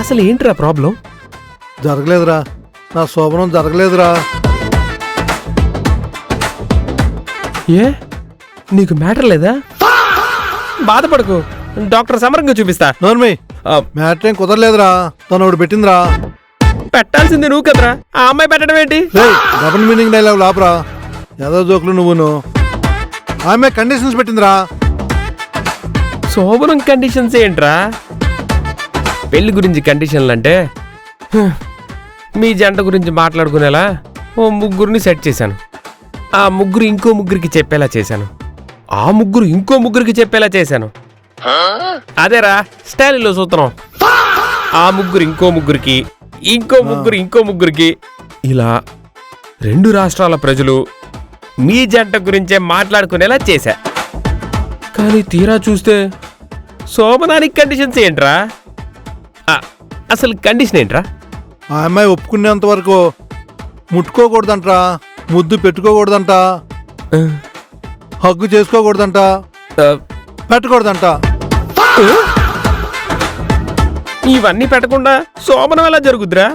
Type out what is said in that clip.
అసలు ఏంట్రా ప్రాబ్లం? జరగలేదురా, నా శోభనం జరగలేదురా. ఏ నీకు మ్యాటర్ లేదా? బాధపడకు, డాక్టర్ సమరంగా చూపిస్తా. నోర్మి, మ్యాటర్ ఏం కుదరలేదురా, తను ఒకటి పెట్టిందిరా. పెట్టాల్సింది నువ్వు కదరా, ఆ అమ్మాయి పెట్టడం ఏంటి? డబుల్ మీనింగ్ డైలాగ్ లాపరా, ఏదో జోకులు నువ్వును. ఆమె కండిషన్స్ పెట్టిందిరా. శోభనం కండిషన్స్ ఏంట్రా? పెళ్లి గురించి కండిషన్లు అంటే మీ జంట గురించి మాట్లాడుకునేలా ఓ ముగ్గురిని సెట్ చేశాను. ఆ ముగ్గురు ఇంకో ముగ్గురికి చెప్పేలా చేశాను. ఆ ముగ్గురు ఇంకో ముగ్గురికి చెప్పేలా చేశాను. అదేరా స్టైల్లో సూత్రం. ఆ ముగ్గురు ఇంకో ముగ్గురికి, ఇంకో ముగ్గురు ఇంకో ముగ్గురికి, ఇలా 2 రాష్ట్రాల ప్రజలు మీ జంట గురించే మాట్లాడుకునేలా చేశా. కానీ తీరా చూస్తే శోభనానికి కండిషన్స్ ఏంట్రా? అసలు కండిషన్ ఏంట్రా? ఆ అమ్మాయి ఒప్పుకునేంత వరకు ముట్టుకోకూడదంట్రా, ముద్దు పెట్టుకోకూడదంట, హగ్గు చేసుకోకూడదంట, పెట్టకూడదంట. ఇవన్నీ పెట్టకుండా శోభనం ఎలా జరుగుద్దిరా?